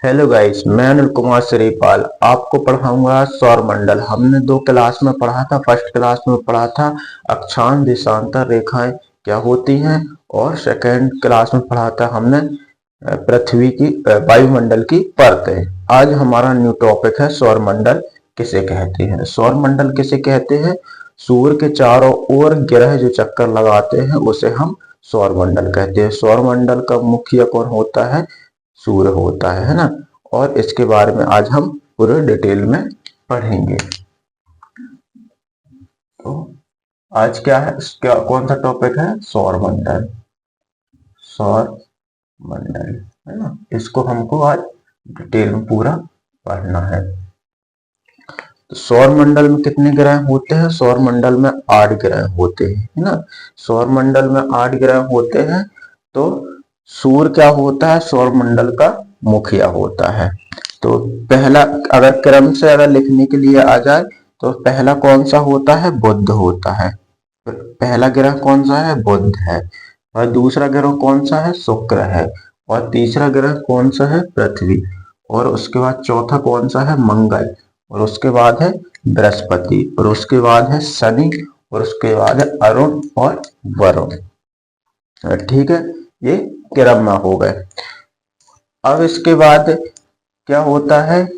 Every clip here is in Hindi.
हेलो गाइस, मैं अनिल कुमार श्रीपाल आपको पढ़ाऊंगा सौरमंडल। हमने दो क्लास में पढ़ा था। फर्स्ट क्लास में पढ़ा था अक्षांश देशांतर रेखाएं क्या होती हैं, और सेकंड क्लास में पढ़ा था हमने पृथ्वी की वायुमंडल की परतें। आज हमारा न्यू टॉपिक है सौरमंडल किसे कहते हैं। सौरमंडल किसे कहते हैं? सूर्य के चारों ओर ग्रह जो चक्कर लगाते हैं उसे हम सौरमंडल कहते हैं। सौरमंडल का मुखिया कौन होता है? सूर्य होता है ना। और इसके बारे में आज हम पूरे डिटेल में पढ़ेंगे। तो आज क्या है, क्या कौन सा टॉपिक है? सौरमंडल। सौर मंडल है ना, इसको हमको आज डिटेल में पूरा पढ़ना है। तो सौर मंडल में कितने ग्रह होते हैं? सौर मंडल में 8 ग्रह होते हैं, है ना। सौर मंडल में 8 ग्रह होते हैं। तो सूर्य क्या होता है? सौर मंडल का मुखिया होता है। तो पहला, अगर क्रम से अगर लिखने के लिए आ जाए तो पहला कौन सा होता है? बुध होता है। पहला ग्रह कौन सा है? बुध है। और दूसरा ग्रह कौन सा है? शुक्र है। और तीसरा ग्रह कौन सा है? पृथ्वी। और उसके बाद चौथा कौन सा है? मंगल। और उसके बाद है बृहस्पति। और उसके बाद है शनि। और उसके बाद है अरुण और वरुण। ठीक है, ये क्रम में हो गए। अब इसके बाद क्या होता है?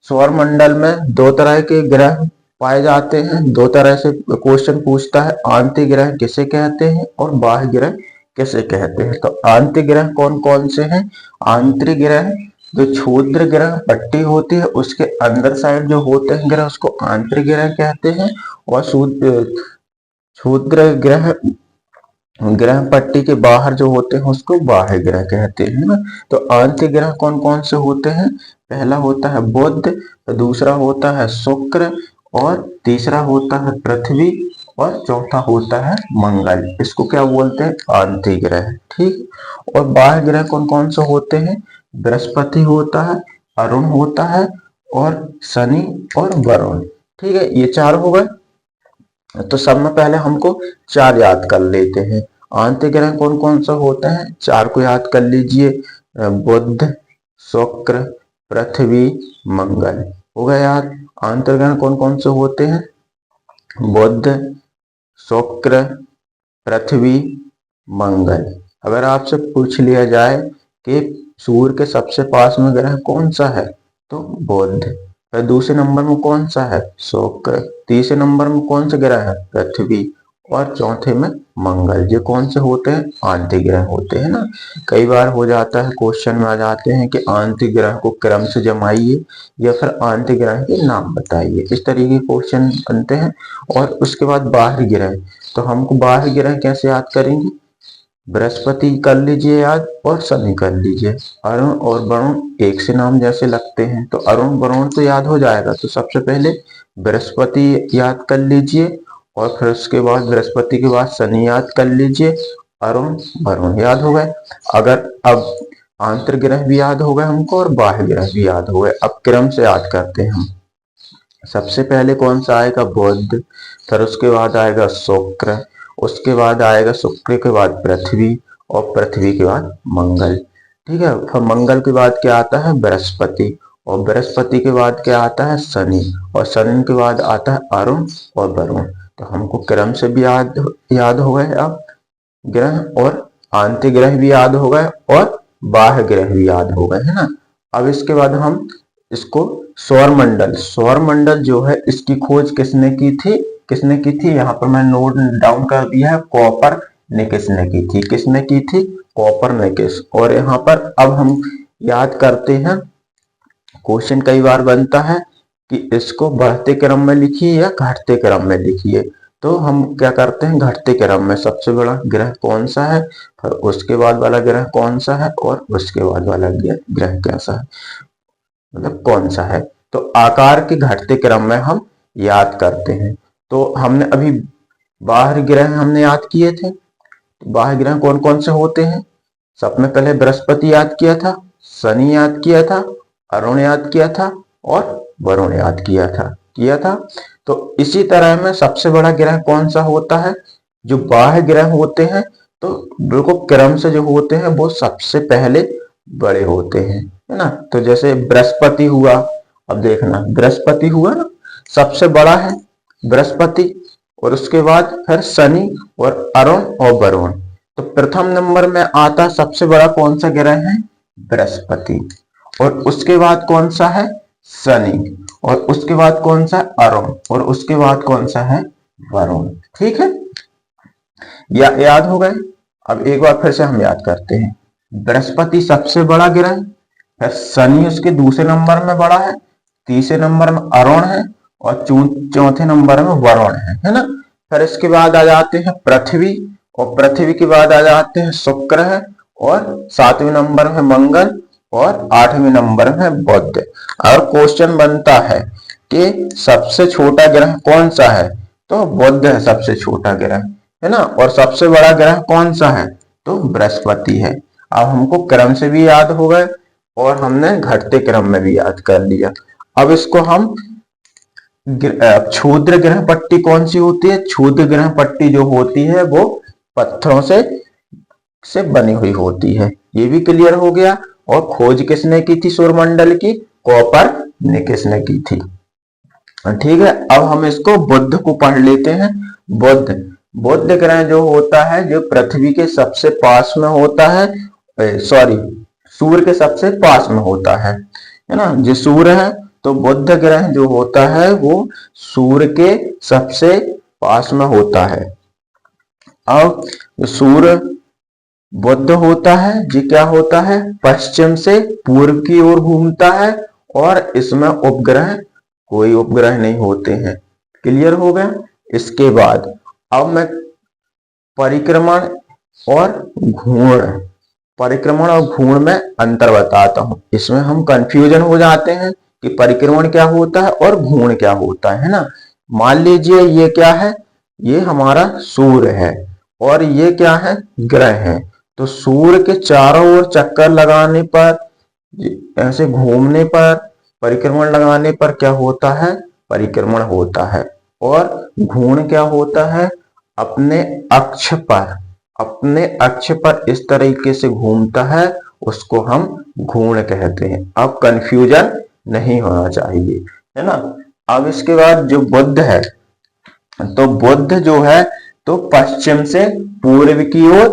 सौर मंडल में दो तरह के ग्रह पाए जाते हैं। दो तरह से क्वेश्चन पूछता है, आंतरिक ग्रह किसे कहते हैं और बाह्य ग्रह किसे कहते हैं। तो आंतरिक ग्रह कौन कौन से हैं? आंतरिक ग्रह जो क्षुद्र ग्रह पट्टी होती है उसके अंदर साइड जो होते हैं ग्रह उसको आंतरिक ग्रह कहते हैं। और क्षुद्र ग्रह ग्रह पट्टी के बाहर जो होते हैं उसको बाह्य ग्रह कहते हैं ना। तो आंतरिक ग्रह कौन कौन से होते हैं? पहला होता है बुध, दूसरा होता है शुक्र, और तीसरा होता है पृथ्वी, और चौथा होता है मंगल। इसको क्या बोलते हैं? आंतरिक ग्रह। ठीक। और बाह्य ग्रह कौन कौन से होते हैं? बृहस्पति होता है, अरुण होता है, और शनि और वरुण। ठीक है, ये चार हो गए। तो सब में पहले हमको चार याद कर लेते हैं। आंतरिक ग्रह कौन कौन सा होते हैं? चार को याद कर लीजिए। बुध, शुक्र, पृथ्वी, मंगल। हो गया याद। आंतरिक ग्रह कौन कौन से होते हैं? बुध, शुक्र, पृथ्वी, मंगल। अगर आपसे पूछ लिया जाए कि सूर्य के सबसे पास में ग्रह कौन सा है, तो बुध। फिर दूसरे नंबर में कौन सा है? शुक्र। तीसरे नंबर में कौन सा ग्रह है? पृथ्वी। और चौथे में मंगल। ये कौन से होते हैं? आंतरिक ग्रह होते हैं ना। कई बार हो जाता है, क्वेश्चन में आ जाते हैं कि आंतरिक ग्रह को क्रम से जमाइए या फिर आंतरिक ग्रह के नाम बताइए। इस तरीके के क्वेश्चन बनते हैं। और उसके बाद बाहरी ग्रह। तो हमको बाह्य ग्रह कैसे याद करेंगे? बृहस्पति कर लीजिए याद, और शनि कर लीजिए। अरुण और वरुण एक से नाम जैसे लगते हैं, तो अरुण वरुण तो याद हो जाएगा। तो सबसे पहले बृहस्पति याद कर लीजिए, और फिर उसके बाद बृहस्पति के बाद शनि याद कर लीजिए। अरुण वरुण याद हो गए। अगर अब आंतरिक ग्रह भी याद हो गए हमको और बाह्य ग्रह भी याद हो गए। अब क्रम से याद करते हैं हम। सबसे पहले कौन सा आएगा? बुध। फिर उसके बाद आएगा शुक्र। उसके बाद आएगा शुक्र के बाद पृथ्वी, और पृथ्वी के बाद मंगल। ठीक है। फिर मंगल के बाद क्या आता है? बृहस्पति। और बृहस्पति के बाद क्या आता है? शनि। और शनि के बाद आता है अरुण और वरुण। तो हमको क्रम से भी याद हो गए अब ग्रह, और आंतरिक ग्रह भी याद हो गए, और बाह्य ग्रह भी याद हो गए, है ना। अब इसके बाद हम इसको सौर मंडल जो है इसकी खोज किसने की थी? किसने की थी? यहाँ पर मैं नोट डाउन कर दिया है, कोपरनिकस ने की थी। किसने की थी? कोपरनिकस। और यहाँ पर अब हम याद करते हैं, क्वेश्चन कई बार बनता है कि इसको बढ़ते क्रम में लिखिए या घटते क्रम में लिखिए। तो हम क्या करते हैं? घटते क्रम में। सबसे बड़ा ग्रह कौन सा है, फिर उसके बाद वाला ग्रह कौन सा है, और उसके बाद वाला ग्रह कैसा है, मतलब कौन सा है। तो आकार के घटते क्रम में हम याद करते हैं। तो हमने अभी बाह्य ग्रह हमने याद किए थे। तो बाह्य ग्रह कौन कौन से होते हैं? सब में पहले बृहस्पति याद किया था, शनि याद किया था, अरुण याद किया था, और वरुण याद किया था। तो इसी तरह में सबसे बड़ा ग्रह कौन सा होता है? जो बाह्य ग्रह होते हैं, तो बिल्कुल क्रम से जो होते हैं वो सबसे पहले बड़े होते हैं। है ना। तो जैसे बृहस्पति हुआ, अब देखना बृहस्पति हुआ ना, सबसे बड़ा है बृहस्पति, और उसके बाद फिर शनि और अरुण और वरुण। तो प्रथम नंबर में आता सबसे बड़ा कौन सा ग्रह है, बृहस्पति, और उसके बाद कौन सा है, शनि, और उसके बाद कौन सा अरुण, और उसके बाद कौन सा है, वरुण। ठीक है, याद हो गए। अब एक बार फिर से हम याद करते हैं। बृहस्पति सबसे बड़ा ग्रह, फिर शनि उसके दूसरे नंबर में बड़ा है, तीसरे नंबर में अरुण है, और चौथे नंबर में वरुण है ना। फिर इसके बाद आ जाते हैं पृथ्वी, और पृथ्वी के बाद आ जाते हैं शुक्र है, और सातवें नंबर में मंगल, और आठवें नंबर में बुध। और क्वेश्चन बनता है कि सबसे छोटा ग्रह कौन सा है, तो बुध है सबसे छोटा ग्रह, है ना। और सबसे बड़ा ग्रह कौन सा है, तो बृहस्पति है। अब हमको क्रम से भी याद हो गए और हमने घटते क्रम में भी याद कर लिया। अब इसको हम क्षुद्र ग्रह पट्टी कौन सी होती है, क्षुद्र ग्रह पट्टी जो होती है वो पत्थरों से बनी हुई होती है, ये भी क्लियर हो गया। और खोज किसने की थी सौरमंडल की, कोपरनिकस ने की थी। ठीक है, अब हम इसको बुध को पढ़ लेते हैं। बुध ग्रह जो होता है, जो पृथ्वी के सबसे पास में होता है, सॉरी सूर्य के सबसे पास में होता है ना। जो सूर्य है, तो बुध ग्रह जो होता है वो सूर्य के सबसे पास में होता है। अब सूर्य बुध होता है, ये क्या होता है, पश्चिम से पूर्व की ओर घूमता है, और इसमें उपग्रह कोई उपग्रह नहीं होते हैं। क्लियर हो गया। इसके बाद अब मैं परिक्रमण और घूर्ण में अंतर बताता हूं। इसमें हम कंफ्यूजन हो जाते हैं कि परिक्रमण क्या होता है और घूर्ण क्या होता है ना। मान लीजिए ये क्या है, ये हमारा सूर्य है, और ये क्या है, ग्रह है। तो सूर्य के चारों ओर चक्कर लगाने पर, ऐसे घूमने पर, परिक्रमण लगाने पर क्या होता है, परिक्रमण होता है। और घूर्ण क्या होता है, अपने अक्ष पर इस तरीके से घूमता है, उसको हम घूर्ण कहते हैं। अब कंफ्यूजन नहीं होना चाहिए, है ना। अब इसके बाद जो बुध है, तो बुध जो है तो पश्चिम से पूर्व की ओर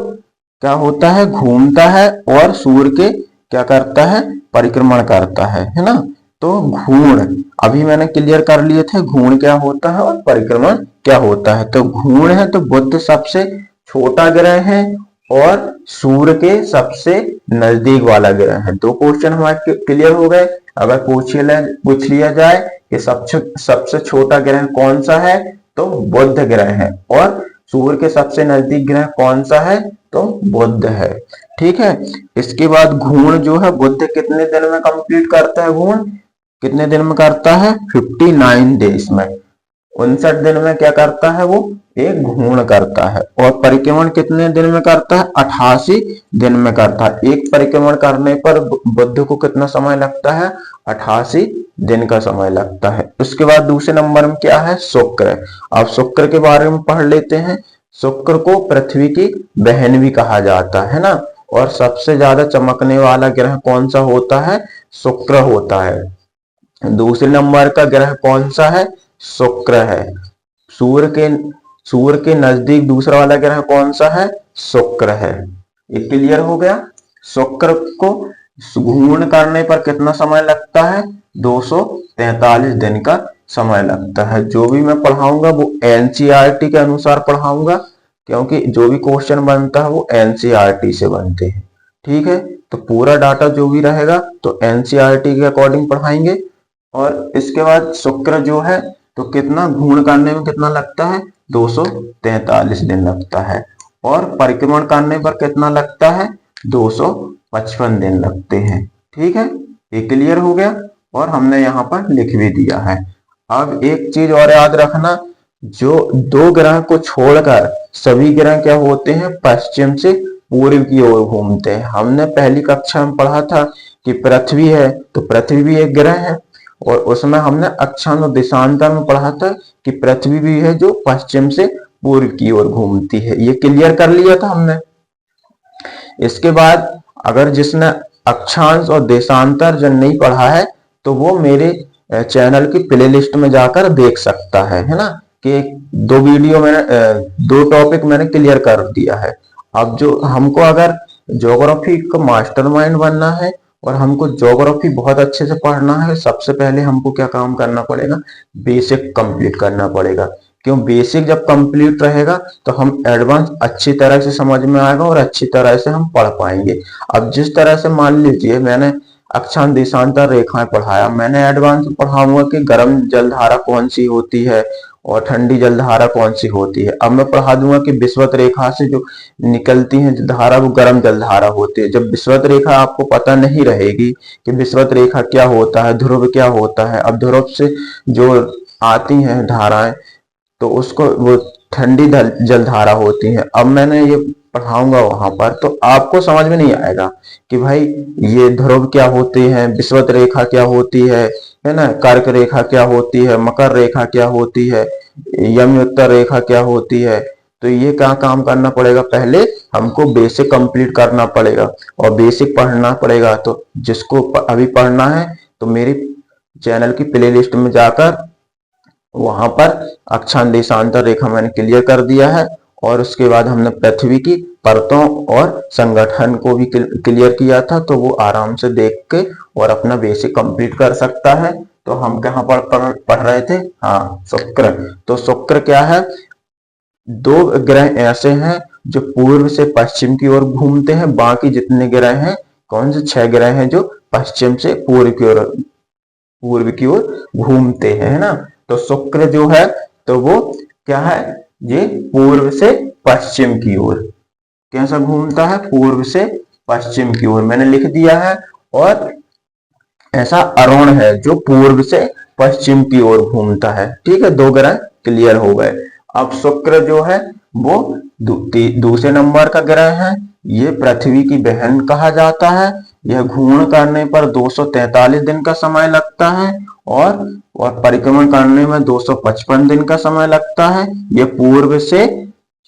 क्या होता है, घूमता है, और सूर्य के क्या करता है, परिक्रमण करता है ना। तो घूर्ण अभी मैंने क्लियर कर लिए थे, घूर्ण क्या होता है और परिक्रमण क्या होता है। तो घूर्ण है तो बुध सबसे छोटा ग्रह है और सूर्य के सबसे नजदीक वाला ग्रह है। दो क्वेश्चन हमारे क्लियर हो गए। अगर पूछ लिया जाए कि सबसे छोटा ग्रह कौन सा है, तो बुध ग्रह है, और सूर्य के सबसे नजदीक ग्रह कौन सा है, तो बुध है। ठीक है, इसके बाद घूर्ण जो है बुध कितने दिन में कंप्लीट करता है, घूर्ण कितने दिन में करता है, 59 डेज में, 59 दिन में क्या करता है, वो एक घूर्ण करता है। और परिक्रमण कितने दिन में करता है, 88 दिन में करता है। एक परिक्रमण करने पर बुध को कितना समय लगता है, 88 दिन का समय लगता है। उसके बाद दूसरे नंबर में क्या है, शुक्र। अब शुक्र के बारे में पढ़ लेते हैं। शुक्र को पृथ्वी की बहन भी कहा जाता है ना। और सबसे ज्यादा चमकने वाला ग्रह कौन सा होता है, शुक्र होता है। दूसरे नंबर का ग्रह कौन सा है, शुक्र है। सूर्य के नजदीक दूसरा वाला ग्रह कौन सा है, शुक्र है। ये क्लियर हो गया। शुक्र को घूर्ण करने पर कितना समय लगता है, 243 दिन का समय लगता है। जो भी मैं पढ़ाऊंगा वो एनसीईआरटी के अनुसार पढ़ाऊंगा, क्योंकि जो भी क्वेश्चन बनता है वो एनसीईआरटी से बनते हैं। ठीक है, तो पूरा डाटा जो भी रहेगा तो एनसीईआरटी के अकॉर्डिंग पढ़ाएंगे। और इसके बाद शुक्र जो है तो कितना घूर्ण करने में कितना लगता है, 243 दिन लगता है। और परिक्रमण करने पर कितना लगता है, 255 दिन लगते हैं। ठीक है, ये क्लियर हो गया और हमने यहाँ पर लिख भी दिया है। अब एक चीज और याद रखना, जो दो ग्रह को छोड़कर सभी ग्रह क्या होते हैं, पश्चिम से पूर्व की ओर घूमते हैं। हमने पहली कक्षा में पढ़ा था कि पृथ्वी है तो पृथ्वी भी एक ग्रह है, और उसमें हमने अक्षांश और देशांतर में पढ़ा था कि पृथ्वी भी है जो पश्चिम से पूर्व की ओर घूमती है। ये क्लियर कर लिया था हमने। इसके बाद अगर जिसने अक्षांश और देशांतर जो नहीं पढ़ा है तो वो मेरे चैनल की प्लेलिस्ट में जाकर देख सकता है ना, कि दो वीडियो मैंने दो टॉपिक मैंने क्लियर कर दिया है। अब जो हमको अगर ज्योग्राफी का मास्टरमाइंड बनना है और हमको ज्योग्राफी बहुत अच्छे से पढ़ना है, सबसे पहले हमको क्या काम करना पड़ेगा, बेसिक कंप्लीट करना पड़ेगा। क्यों, बेसिक जब कंप्लीट रहेगा तो हम एडवांस अच्छी तरह से समझ में आएगा और अच्छी तरह से हम पढ़ पाएंगे। अब जिस तरह से मान लीजिए मैंने अक्षांश देशांतर रेखाएं पढ़ाया, मैंने एडवांस पढ़ाऊंगा कि गर्म जलधारा कौन सी होती है और ठंडी जलधारा कौन सी होती है। अब मैं पढ़ा दूंगा कि विषुवत रेखा से जो निकलती है धारा वो गर्म जलधारा होती है। जब विषुवत रेखा आपको पता नहीं रहेगी कि विषुवत रेखा क्या होता है, ध्रुव क्या होता है, अब ध्रुव से जो आती हैं धाराएं तो उसको वो ठंडी जलधारा होती है। अब मैंने ये पढ़ाऊंगा वहां पर तो आपको समझ में नहीं आएगा कि भाई ये ध्रुव क्या होती है, विषुवत रेखा क्या होती है ना, कर्क रेखा क्या होती है, मकर रेखा क्या होती है, यमयुक्त रेखा क्या होती है। तो ये क्या काम करना पड़ेगा, पहले हमको बेसिक कंप्लीट करना पड़ेगा और बेसिक पढ़ना पड़ेगा। तो जिसको अभी पढ़ना है तो मेरी चैनल की प्लेलिस्ट में जाकर वहां पर अक्षांश देशांतर रेखा मैंने क्लियर कर दिया है और उसके बाद हमने पृथ्वी की परतों और संगठन को भी क्लियर किया था। तो वो आराम से देख के और अपना बेसिक कंप्लीट कर सकता है। तो हम कहाँ पढ़ रहे थे, हाँ शुक्र। तो शुक्र क्या है, दो ग्रह ऐसे हैं जो पूर्व से पश्चिम की ओर घूमते हैं। बाकी जितने ग्रह हैं, कौन से 6 ग्रह हैं जो पश्चिम से पूर्व की ओर घूमते हैं, है ना। तो शुक्र जो है तो वो क्या है, ये पूर्व से पश्चिम की ओर कैसा घूमता है, पूर्व से पश्चिम की ओर मैंने लिख दिया है। और ऐसा अरुण है जो पूर्व से पश्चिम की ओर घूमता है। ठीक है, 2 ग्रह क्लियर हो गए। अब शुक्र जो है वो दूसरे नंबर का ग्रह है। ये पृथ्वी की बहन कहा जाता है। यह घूर्णन करने पर 243 दिन का समय लगता है और परिक्रमण करने में 255 दिन का समय लगता है। यह पूर्व से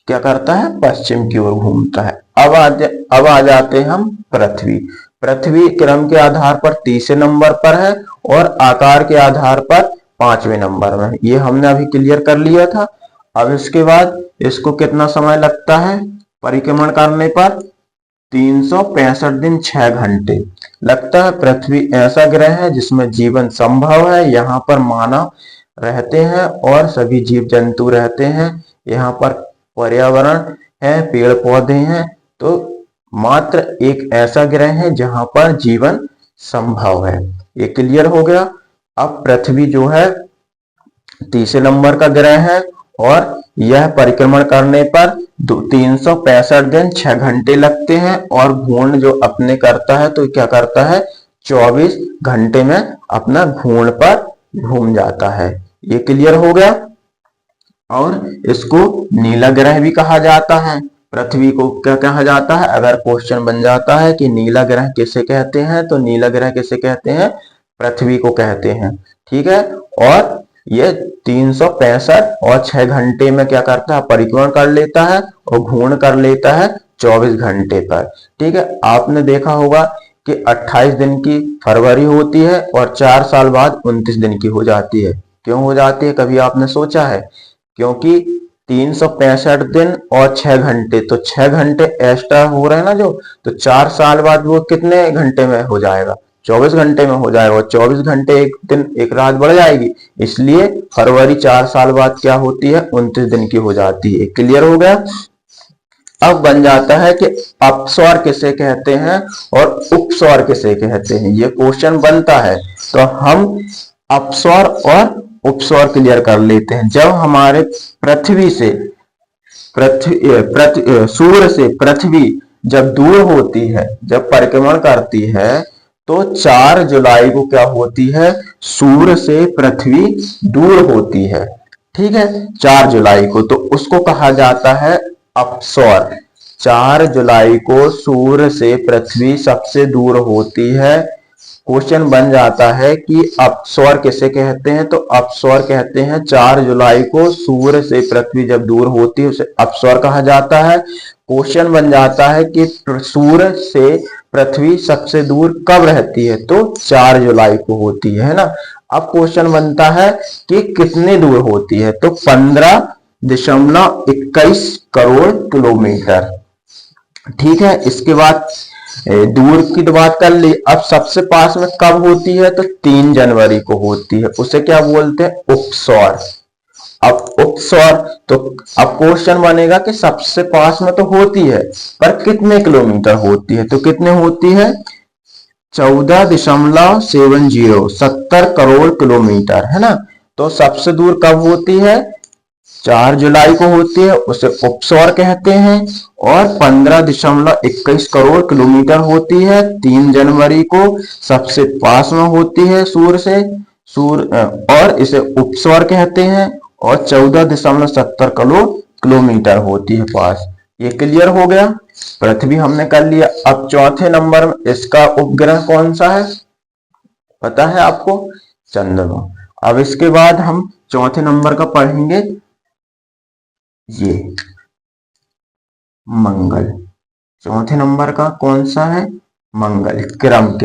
क्या करता है, पश्चिम की ओर घूमता है। अब आ जाते हैं हम पृथ्वी। पृथ्वी क्रम के आधार पर तीसरे नंबर पर है और आकार के आधार पर 5वें नंबर में। ये हमने अभी क्लियर कर लिया था। अब इसके बाद इसको कितना समय लगता है परिक्रमण करने पर, 365 दिन 6 घंटे लगता है। पृथ्वी ऐसा ग्रह है जिसमें जीवन संभव है। यहाँ पर मानव रहते हैं और सभी जीव जंतु रहते हैं। यहाँ पर पर्यावरण है, पेड़ पौधे हैं। तो मात्र एक ऐसा ग्रह है जहां पर जीवन संभव है। ये क्लियर हो गया। अब पृथ्वी जो है तीसरे नंबर का ग्रह है और यह परिक्रमण करने पर 365 दिन 6 घंटे लगते हैं और घूर्ण जो अपने करता है तो क्या करता है, 24 घंटे में अपना घूर्ण पर घूम जाता है। ये क्लियर हो गया। और इसको नीला ग्रह भी कहा जाता है। पृथ्वी को क्या कहा जाता है, अगर क्वेश्चन बन जाता है कि नीला ग्रह किसे कहते हैं, तो नीला ग्रह किसे कहते हैं, पृथ्वी को कहते हैं। ठीक है, और ये 365 और 6 घंटे में क्या करता है, परिक्रमण कर लेता है और घूर्ण कर लेता है 24 घंटे पर। ठीक है, आपने देखा होगा कि 28 दिन की फरवरी होती है और 4 साल बाद 29 दिन की हो जाती है। क्यों हो जाती है, कभी आपने सोचा है? क्योंकि 365 दिन और 6 घंटे, तो 6 घंटे एक्स्ट्रा हो रहे हैं ना जो, तो 4 साल बाद वो कितने घंटे में हो जाएगा, 24 घंटे में हो जाएगा। और 24 घंटे एक दिन एक रात बढ़ जाएगी, इसलिए फरवरी 4 साल बाद क्या होती है, 29 दिन की हो जाती है। क्लियर हो गया। अब बन जाता है कि अपस्वर किसे कहते हैं और उपस्वर किसे कहते हैं, ये क्वेश्चन बनता है। तो हम अपस्वर और उपस्वर क्लियर कर लेते हैं। जब हमारे पृथ्वी से सूर्य से पृथ्वी जब दूर होती है, जब परिक्रमण करती है, तो 4 जुलाई को क्या होती है, सूर्य से पृथ्वी दूर होती है। ठीक है, 4 जुलाई को, तो उसको कहा जाता है अपस्वर। 4 जुलाई को सूर्य से पृथ्वी सबसे दूर होती है क्वेश्चन बन जाता है कि अपस्वर किसे कहते हैं, तो अपस्वर कहते हैं 4 जुलाई को सूर्य से पृथ्वी जब दूर होती है उसे अपस्वर कहा जाता है। क्वेश्चन बन जाता है कि सूर्य से पृथ्वी सबसे दूर कब रहती है, तो 4 जुलाई को होती है ना। अब क्वेश्चन बनता है कि कितने दूर होती है, तो 15.21 करोड़ किलोमीटर। ठीक है, इसके बाद दूर की तो बात कर ली। अब सबसे पास में कब होती है, तो 3 जनवरी को होती है, उसे क्या बोलते हैं, उपस्वर। अब उपस्वर, तो अब क्वेश्चन बनेगा कि सबसे पास में तो होती है पर कितने किलोमीटर होती है, तो कितने होती है, 14.70 करोड़ किलोमीटर, है ना। तो सबसे दूर कब होती है, 4 जुलाई को होती है, उसे उपस्वर कहते हैं। और 15.21 करोड़ किलोमीटर होती है, 3 जनवरी को सबसे पास में होती है सूर्य से, और इसे उपस्वर कहते हैं। और 14.70 करोड़ किलोमीटर होती है पास। ये क्लियर हो गया, पृथ्वी हमने कर लिया। अब चौथे नंबर में इसका उपग्रह कौन सा है, पता है आपको, चंद्रमा। अब इसके बाद हम चौथे नंबर का पढ़ेंगे, ये मंगल। चौथे नंबर का कौन सा है, मंगल। क्रम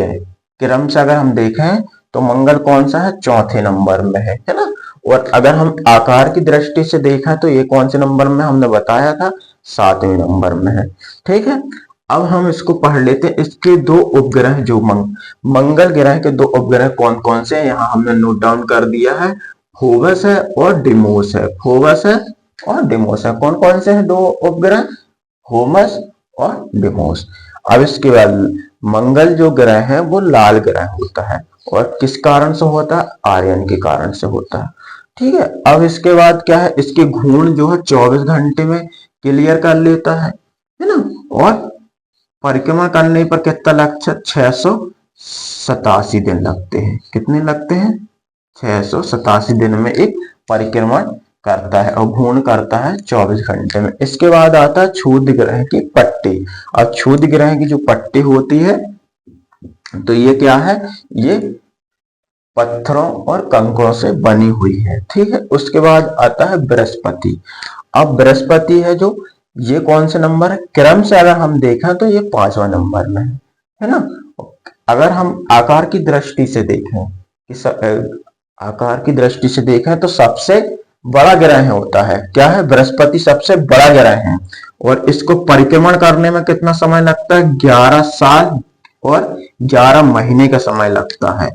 से अगर हम देखें तो मंगल कौन सा है, चौथे नंबर में है ना। और अगर हम आकार की दृष्टि से देखा तो ये कौन से नंबर में हमने बताया था, 7वें नंबर में है। ठीक है, अब हम इसको पढ़ लेते हैं। इसके 2 उपग्रह जो मंगल ग्रह के 2 उपग्रह कौन कौन से हैं, यहाँ हमने नोट डाउन कर दिया है। फोबस है और डिमोस है, फोबस है और डिमोस है। कौन कौन से हैं 2 उपग्रह, फोबस और डिमोस। अब इसके बाद मंगल जो ग्रह है वो लाल ग्रह होता है, और किस कारण से होता है, आर्यन के कारण से होता है। ठीक है, अब इसके बाद क्या है, इसके घूर्ण जो है 24 घंटे में क्लियर कर लेता है ना। और परिक्रमा करने पर कितना लगता है, 687 दिन लगते हैं। कितने लगते हैं, 687 दिन में एक परिक्रमण करता है, और घूर्ण करता है 24 घंटे में। इसके बाद आता है क्षुद्र ग्रह की पट्टी। और क्षुद्र ग्रह की जो पट्टी होती है तो ये क्या है, ये पत्थरों और कंकरों से बनी हुई है। ठीक है, उसके बाद आता है बृहस्पति। अब बृहस्पति है जो, ये कौन से नंबर है, क्रम से अगर हम देखें तो ये 5वां नंबर में है ना। अगर हम आकार की दृष्टि से देखें, आकार की दृष्टि से देखें तो सबसे बड़ा ग्रह होता है, क्या है, बृहस्पति सबसे बड़ा ग्रह है। और इसको परिक्रमण करने में कितना समय लगता है, 11 साल और 11 महीने का समय लगता है।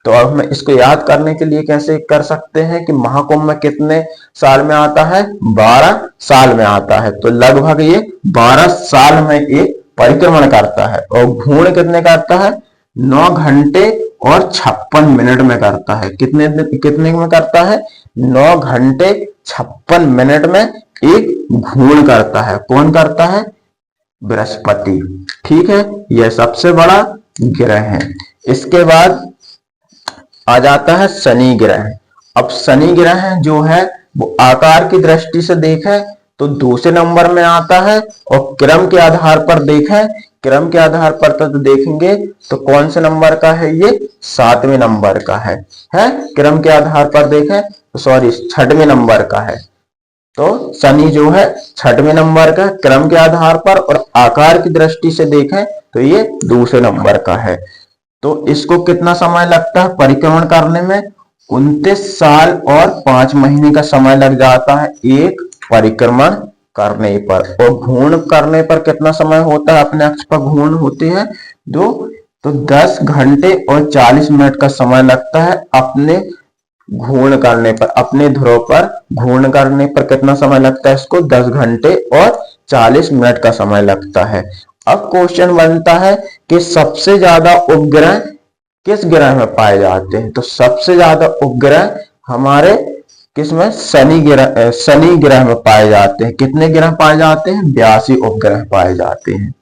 तो अब हम इसको याद करने के लिए कैसे कर सकते हैं कि महाकुंभ में कितने साल में आता है, 12 साल में आता है। तो लगभग ये 12 साल में ये परिक्रमण करता है। और घूर्ण कितने करता है, 9 घंटे और 56 मिनट में करता है। कितने में करता है, 9 घंटे 56 मिनट में एक घूर्ण करता है। कौन करता है, बृहस्पति। ठीक है, यह सबसे बड़ा ग्रह है। इसके बाद आ जाता है शनि ग्रह। अब शनि ग्रह जो है वो आकार की दृष्टि से देखें तो दूसरे नंबर में आता है, और क्रम के आधार पर देखें, क्रम के आधार पर तो देखेंगे तो कौन से नंबर का है, ये 7वें नंबर का है। क्रम के आधार पर देखें तो सॉरी 6वें नंबर का है। तो शनि जो है 6वें नंबर का क्रम के आधार पर, और आकार की दृष्टि से देखें तो ये दूसरे नंबर का है। तो इसको कितना समय लगता है परिक्रमण करने में, 29 साल और 5 महीने का समय लग जाता है एक परिक्रमण करने पर। और घूर्ण करने पर कितना समय होता है, अपने अक्ष पर घूर्ण होते हैं 2, तो 10 घंटे और 40 मिनट का समय लगता है अपने घूर्ण करने पर। अपने ध्रुव पर घूर्ण करने पर कितना समय लगता है, इसको 10 घंटे और 40 मिनट का समय लगता है। अब क्वेश्चन बनता है कि सबसे ज्यादा उपग्रह किस ग्रह में पाए जाते हैं, तो सबसे ज्यादा उपग्रह हमारे किसमें, शनि ग्रह में पाए जाते हैं। कितने ग्रह पाए जाते हैं, 82 उपग्रह पाए जाते हैं।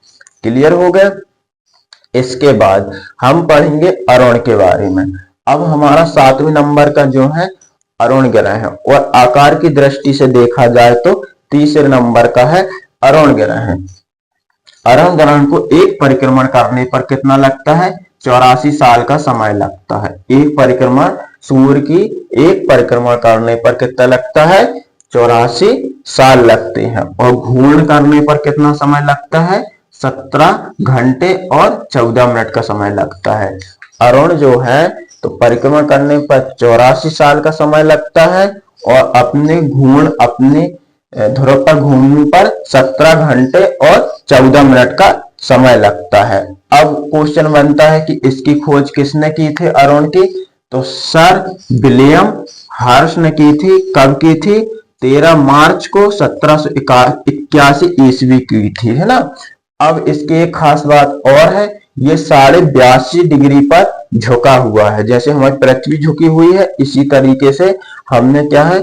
क्लियर हो गया। इसके बाद हम पढ़ेंगे अरुण के बारे में। अब हमारा 7वें नंबर का जो है अरुण ग्रह है, और आकार की दृष्टि से देखा जाए तो तीसरे नंबर का है अरुण ग्रह है। अरुण ग्रह को एक परिक्रमण करने पर कितना लगता है, 84 साल का समय लगता है। एक परिक्रमा, सूर्य की एक परिक्रमा करने पर कितना लगता है? 84 साल लगते हैं। और घूर्ण करने पर कितना समय लगता है? 17 घंटे और 14 मिनट का समय लगता है। अरुण जो है तो परिक्रमा करने पर 84 साल का समय लगता है और अपने घूर्ण, अपने ध्रुव पर घूमने पर 17 घंटे और 14 मिनट का समय लगता है। अब क्वेश्चन बनता है कि इसकी खोज किसने की थी अरुण की? तो सर विलियम हर्ष ने की थी। कब की थी? 13 मार्च को 1781 ईस्वी की थी, है ना। अब इसकी एक खास बात और है, ये 82.5 डिग्री पर झुका हुआ है। जैसे हमारी पृथ्वी झुकी हुई है, इसी तरीके से हमने क्या है,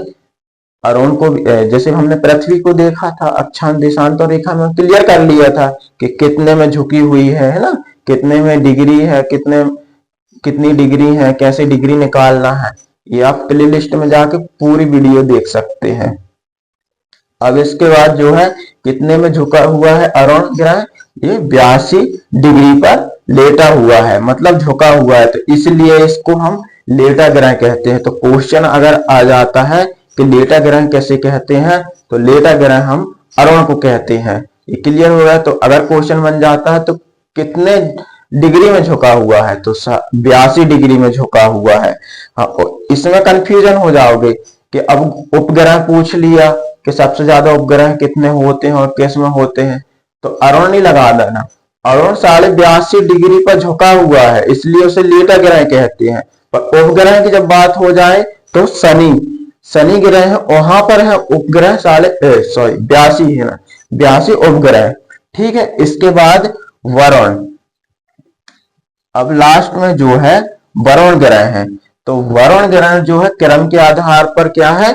अरुण को, जैसे हमने पृथ्वी को देखा था अक्षांश देशांतर रेखा में क्लियर कर लिया था कि कितने में झुकी हुई है ना, कितने में डिग्री है, कितनी डिग्री है, कैसे डिग्री निकालना है, ये आप प्ले लिस्ट में जाके पूरी वीडियो देख सकते हैं। अब इसके बाद जो है कितने में झुका हुआ है अरुण ग्रह? ये 82 डिग्री पर लेटा हुआ है, मतलब झुका हुआ है, तो इसलिए इसको हम लेटा ग्रह कहते हैं। तो क्वेश्चन अगर आ जाता है कि लेटा ग्रह कैसे कहते हैं, तो लेटा ग्रह हम अरुण को कहते हैं। ये क्लियर हो रहा है। तो अगर क्वेश्चन बन जाता है तो कितने डिग्री में झुका हुआ है? तो 82 डिग्री में झुका हुआ है। हाँ, इसमें कंफ्यूजन हो जाओगे कि अब उपग्रह पूछ लिया कि सबसे ज्यादा उपग्रह कितने होते हैं और किस में होते हैं, तो अरुण नहीं लगा देना। अरुण 82.5 डिग्री पर झुका हुआ है, इसलिए उसे लेटा ग्रह कहते हैं। पर उपग्रह की जब बात हो जाए तो शनि ग्रह है, वहां पर है उपग्रह 82 है ना, 82 उपग्रह। ठीक है। इसके बाद वरुण, अब लास्ट में जो है वरुण ग्रह है। तो वरुण ग्रह जो है क्रम के आधार पर क्या है,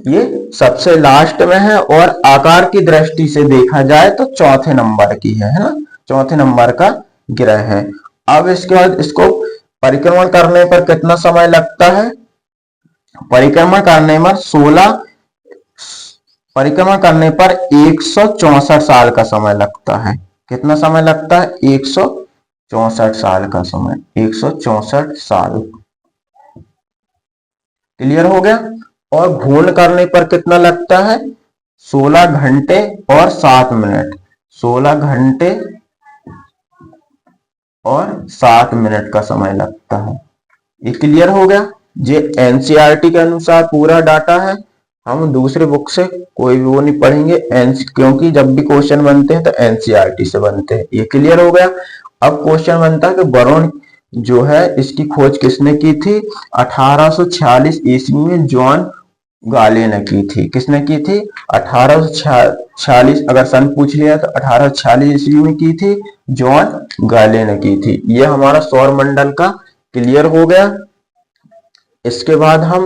ये सबसे लास्ट में है और आकार की दृष्टि से देखा जाए तो चौथे नंबर की है ना, चौथे नंबर का ग्रह है। अब इसके बाद इसको परिक्रमण करने पर कितना समय लगता है? परिक्रमण करने में 16 परिक्रमण करने पर 164 साल का समय लगता है। कितना समय लगता है? 164 साल का समय, 164 साल। क्लियर हो गया। और घूर्ण करने पर कितना लगता है? 16 घंटे और 7 मिनट, 16 घंटे और 7 मिनट का समय लगता है। ये क्लियर हो गया। ये एनसीईआरटी के अनुसार पूरा डाटा है, हम दूसरे बुक से कोई भी वो नहीं पढ़ेंगे, क्योंकि जब भी क्वेश्चन बनते हैं तो एनसीईआरटी से बनते हैं। ये क्लियर हो गया। अब क्वेश्चन बनता है कि वरुण जो है इसकी खोज किसने की थी? 1846 ईस्वी में जॉन गाले ने की थी। किसने की थी? 1846, अगर सन पूछ लिया तो 1846 ईस्वी में की थी, जॉन गाले ने की थी। ये हमारा सौर मंडल का क्लियर हो गया। इसके बाद हम